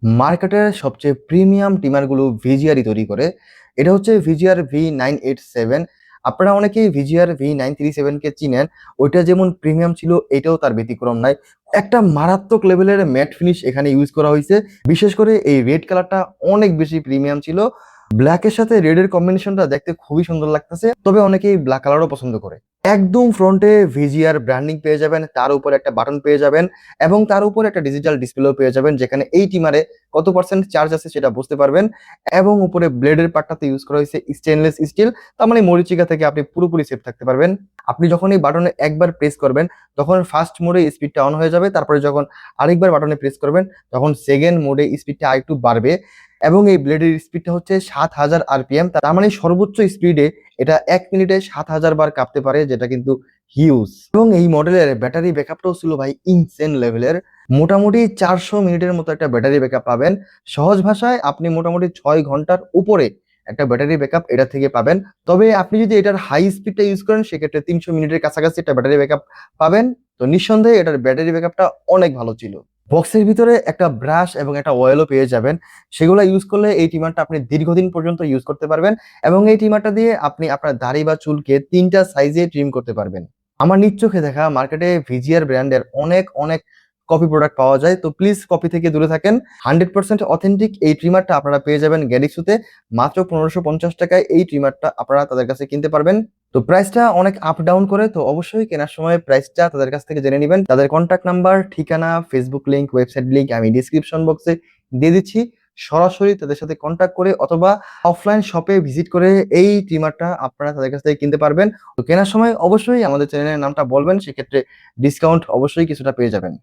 মার্কেটের সবচেয়ে প্রিমিয়াম টিমারগুলো ভিজিআরই তৈরি করে। এটা হচ্ছে ভিজিআর V987। আপনারা অনেকেই ভিজিআর V937 কে চিনেন। ওইটা যেমন প্রিমিয়াম ছিল, এটাও তার ব্যতিক্রম নাই। একটা মারাত্মক লেভেলের ম্যাট ফিনিশ এখানে ইউজ করা হয়েছে। বিশেষ করে এই রেড কালারটা অনেক বেশি প্রিমিয়াম ছিল। ব্ল্যাকের সাথে রেডের কম্বিনেশনটা দেখতে খুবই সুন্দর লাগতেছে, তবে অনেকেই ব্ল্যাক কালারও পছন্দ করে। একদম ফ্রন্টে ভিজিআর ব্র্যান্ডিং পেয়ে যাবেন, তার উপর একটা বাটন পেয়ে যাবেন এবং তার উপর একটা ডিজিটাল ডিসপ্লেও পেয়ে যাবেন, যেখানে এই টিমারে কত পার্সেন্ট চার্জ আছে সেটা বুঝতে পারবেন। এবং উপরে ব্লেডের পার্টটাতে ইউজ করা হয়েছে স্টেনলেস স্টিল, তার মানে মরিচিকা থেকে আপনি পুরোপুরি সেফ থাকতে পারবেন। আপনি যখন এই বাটনে একবার প্রেস করবেন তখন ফার্স্ট মোডে স্পিডটা অন হয়ে যাবে, তারপরে যখন আরেকবার বাটনে প্রেস করবেন তখন সেকেন্ড মোডে স্পিডটা আরেকটু বাড়বে। এবং এই ব্লেডের স্পিডটা হচ্ছে 7000 আরপিএম, তার মানে সর্বোচ্চ স্পিডে এটা 1 মিনিটে 7000 বার কাঁপতে পারে, যেটা কিন্তু হিউজ। এবং এই মডেলের ব্যাটারি ব্যাকআপটাও ছিল ভাই ইনসেন লেভেলের। মোটামুটি 400 মিনিটের মতো একটা ব্যাটারি ব্যাকআপ পাবেন। সহজ ভাষায় আপনি মোটামুটি 6 ঘন্টার উপরে একটা ব্যাটারি ব্যাকআপ এটা থেকে পাবেন। তবে আপনি যদি এটার হাই স্পিডটা ইউজ করেন সেক্ষেত্রে 300 মিনিটের কাছাকাছি একটা ব্যাটারি ব্যাকআপ পাবেন। তো নিঃসন্দেহে এটার ব্যাটারি ব্যাকআপটা অনেক ভালো ছিল। বক্সের ভিতরে একটা ব্রাশ এবং একটা অয়েলও পেয়ে যাবেন। সেগুলো ইউজ করলে এই ট্রিমারটা আপনি দীর্ঘদিন পর্যন্ত ইউজ করতে পারবেন এবং এই ট্রিমারটা দিয়ে আপনি আপনার দাড়ি বা চুলকে 3টা সাইজে ট্রিম করতে পারবেন। আমার নিজ চোখে দেখা মার্কেটে ভিজিআর ব্র্যান্ডের অনেক অনেক কপি প্রোডাক্ট পাওয়া যায়, তো প্লিজ কপি থেকে দূরে থাকেন। 100% অথেন্টিক এই ট্রিমারটা আপনারা পেয়ে যাবেন গ্যারিক্সুতে। মাত্র 1550 টাকায় এই ট্রিমারটা আপনারা তাদের কাছে কিনতে পারবেন। তো প্রাইসটা অনেক আপ ডাউন করে, তো অবশ্যই কেনার সময় প্রাইসটা তাদের কাছ থেকে জেনে নেবেন। তাদের কন্ট্যাক্ট নাম্বার, ঠিকানা, ফেসবুক লিংক, ওয়েবসাইট লিংক আমি ডিসক্রিপশন বক্সে দিয়ে দিচ্ছি। সরাসরি তাদের সাথে কন্ট্যাক্ট করে অথবা অফলাইন শপে ভিজিট করে এই ট্রিমারটা আপনারা তাদের কাছ থেকে কিনতে পারবেন। তো কেনার সময় অবশ্যই আমাদের চ্যানেলের নামটা বলবেন, সেক্ষেত্রে ডিসকাউন্ট অবশ্যই কিছুটা পেয়ে যাবেন।